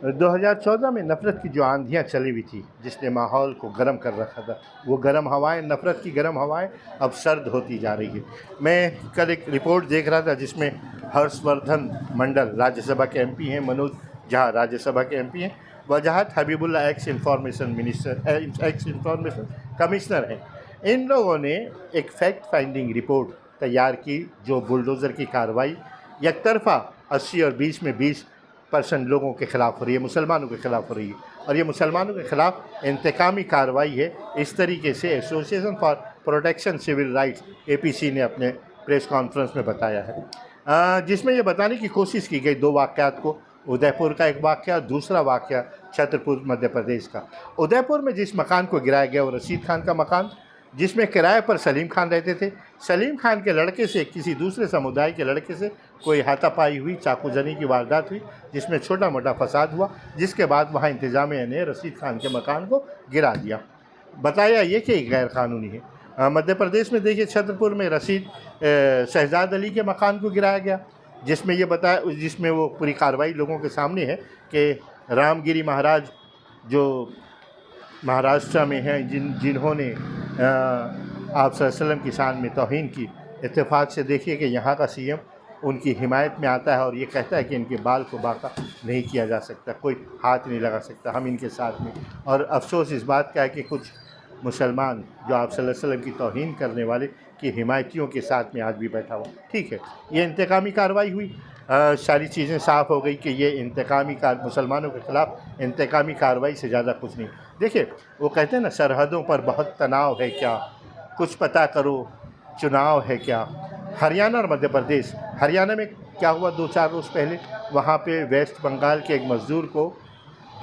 2014 में नफ़रत की जो आंधियाँ चली हुई थी, जिसने माहौल को गर्म कर रखा था, वो गर्म हवाएं, नफ़रत की गर्म हवाएं अब सर्द होती जा रही है। मैं कल एक रिपोर्ट देख रहा था जिसमें हर्षवर्धन मंडल राज्यसभा के एमपी हैं, मनोज झा राज्यसभा के एमपी हैं, वजाहत हबीबुल्ला एक्स इंफॉर्मेशन कमिश्नर हैं। इन लोगों ने एक फैक्ट फाइंडिंग रिपोर्ट तैयार की जो बुलडोज़र की कार्रवाई एकतरफ़ा 80 और 20 में 20% लोगों के ख़िलाफ़ हो रही है, मुसलमानों के ख़िलाफ़ हो रही है, और ये मुसलमानों के ख़िलाफ़ इंतकामी कार्रवाई है। इस तरीके से association for protection civil rights APC ने अपने प्रेस कॉन्फ्रेंस में बताया है, जिसमें ये बताने की कोशिश की गई दो वाक़यात को। उदयपुर का एक वाक़या, दूसरा वाक़या छतरपुर मध्य प्रदेश का। उदयपुर में जिस मकान को गिराया गया वो रशीद खान का मकान, जिसमें किराए पर सलीम खान रहते थे। सलीम खान के लड़के से किसी दूसरे समुदाय के लड़के से कोई हाथापाई हुई, चाकूजनी की वारदात हुई, जिसमें छोटा मोटा फसाद हुआ, जिसके बाद वहाँ इंतजामिया ने रशीद खान के मकान को गिरा दिया। बताया ये कि गैर कानूनी है। मध्य प्रदेश में देखिए छतरपुर में शहजाद अली के मकान को गिराया गया, जिसमें वो पूरी कार्रवाई लोगों के सामने है कि रामगिरी महाराज जो महाराष्ट्र में हैं, जिन्होंने आप सल्लल्लाहु अलैहि वसल्लम की शान में तौहीन की। इत्तेफाक से देखिए कि यहाँ का सीएम उनकी हिमायत में आता है और ये कहता है कि इनके बाल को बाका नहीं किया जा सकता, कोई हाथ नहीं लगा सकता, हम इनके साथ में। और अफसोस इस बात का है कि कुछ मुसलमान जो आप सल्लल्लाहु अलैहि वसल्लम की तौहीन करने वाले की हिमायतियों के साथ में आज भी बैठा हुआ। ठीक है, ये इंतकामी कार्रवाई हुई, सारी चीज़ें साफ़ हो गई कि ये मुसलमानों के ख़िलाफ़ इंतकामी कार्रवाई से ज़्यादा कुछ नहीं। देखिए वो कहते हैं ना, सरहदों पर बहुत तनाव है क्या, कुछ पता करो, चुनाव है क्या। हरियाणा और मध्य प्रदेश, हरियाणा में क्या हुआ 2-4 रोज़ पहले, वहाँ पे वेस्ट बंगाल के एक मज़दूर को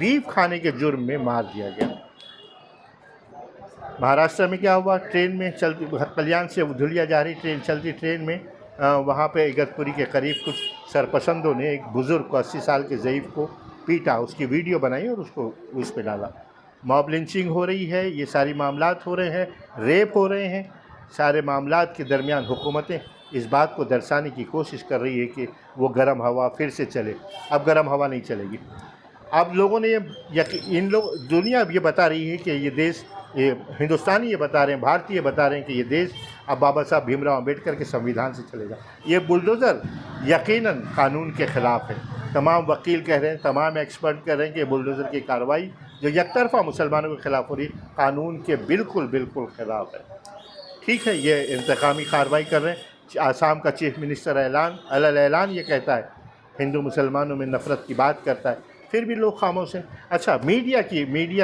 बीफ खाने के जुर्म में मार दिया गया। महाराष्ट्र में क्या हुआ, ट्रेन में चलती, कल्याण से धुलिया जा रही ट्रेन, चलती ट्रेन में वहाँ पे इगतपुरी के करीब कुछ सरपसंदों ने एक बुज़ुर्ग को, 80 साल के ज़ईफ़ को पीटा, उसकी वीडियो बनाई और उसको उस पर डाला। मॉब लिंचिंग हो रही है, ये सारी मामलात हो रहे हैं, रेप हो रहे हैं। सारे मामलात के दरमियान हुकूमतें इस बात को दर्शाने की कोशिश कर रही है कि वो गर्म हवा फिर से चले। अब गर्म हवा नहीं चलेगी। अब लोगों ने दुनिया अब ये बता रही है कि ये देश, ये हिंदुस्तानी ये बता रहे हैं, भारतीय बता रहे हैं कि ये देश अब बाबा साहब भीमराव अम्बेडकर के संविधान से चलेगा। ये बुलडोज़र यकीनन कानून के ख़िलाफ़ है। तमाम वकील कह रहे हैं, तमाम एक्सपर्ट कह रहे हैं कि बुलडोज़र की कार्रवाई जो एकतरफ़ा मुसलमानों के ख़िलाफ़ हो रही, कानून के बिल्कुल ख़िलाफ़ है। ठीक है, ये इंतकामी कार्रवाई कर रहे हैं। आसाम का चीफ मिनिस्टर ऐलान ये कहता है, हिंदू मुसलमानों में नफ़रत की बात करता है, फिर भी लोग खामोश हैं। अच्छा, मीडिया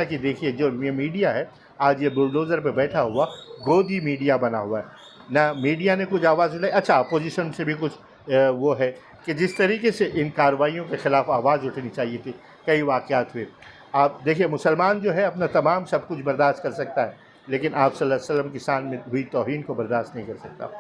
की देखिए, जो ये मीडिया है आज ये बुलडोज़र पे बैठा हुआ गोदी मीडिया बना हुआ है ना। मीडिया ने कुछ आवाज़ उठाई। अच्छा, अपोजिशन से भी कुछ वो है कि जिस तरीके से इन कार्रवाइयों के ख़िलाफ़ आवाज़ उठनी चाहिए थी, कई वाक़यात हुए। आप देखिए, मुसलमान जो है अपना तमाम सब कुछ बर्दाश्त कर सकता है, लेकिन आप सल्लल्लाहु अलैहि वसल्लम की शान में हुई तौहीन को बर्दाश्त नहीं कर सकता।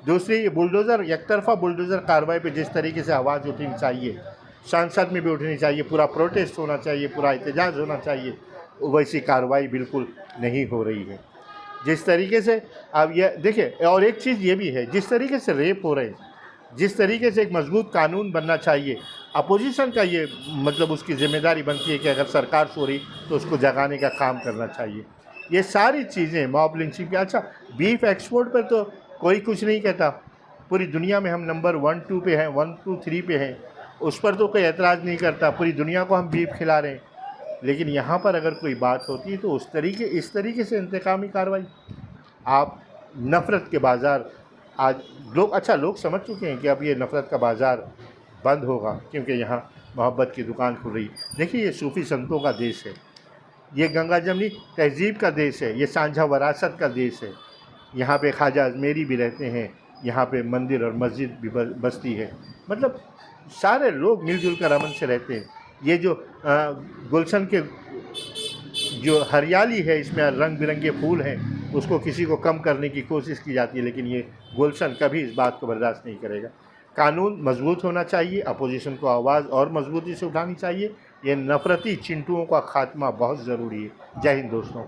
दूसरी, बुलडोज़र, एकतरफ़ा बुलडोज़र कार्रवाई पे जिस तरीके से आवाज़ उठनी चाहिए, संसद में भी उठनी चाहिए, पूरा प्रोटेस्ट होना चाहिए, पूरा एहतजाज होना चाहिए, वैसी कार्रवाई बिल्कुल नहीं हो रही है। जिस तरीके से अब ये देखिए, और एक चीज़ ये भी है, जिस तरीके से रेप हो रहे हैं, जिस तरीके से एक मजबूत कानून बनना चाहिए, अपोजिशन का ये मतलब उसकी ज़िम्मेदारी बनती है कि अगर सरकार सो रही तो उसको जगाने का काम करना चाहिए। ये सारी चीज़ें मॉब लिंचिंग की। अच्छा, बीफ एक्सपोर्ट पर तो कोई कुछ नहीं कहता, पूरी दुनिया में हम नंबर 1-2 पे हैं, 1-2-3 पे हैं, उस पर तो कोई एतराज़ नहीं करता, पूरी दुनिया को हम बीफ खिला रहे हैं। लेकिन यहाँ पर अगर कोई बात होती है तो इस तरीके से इंतकामी कार्रवाई। आप नफ़रत के बाज़ार आज लोग समझ चुके हैं कि अब ये नफ़रत का बाज़ार बंद होगा, क्योंकि यहाँ मोहब्बत की दुकान खुल रही। देखिए, ये सूफ़ी संतों का देश है, ये गंगा जमनी तहज़ीब का देश है, ये सांझा वरासत का देश है। यहाँ पे ख्वाजा अजमेरी भी रहते हैं, यहाँ पे मंदिर और मस्जिद भी बसती है, मतलब सारे लोग मिलजुल कर अमन से रहते हैं। ये जो गुलशन के जो हरियाली है, इसमें रंग बिरंगे फूल हैं, उसको किसी को कम करने की कोशिश की जाती है, लेकिन ये गुलशन कभी इस बात को बर्दाश्त नहीं करेगा। कानून मजबूत होना चाहिए, अपोजिशन को आवाज़ और मजबूती से उठानी चाहिए। ये नफ़रती चिंटुओं का खात्मा बहुत ज़रूरी है। जय हिंद दोस्तों।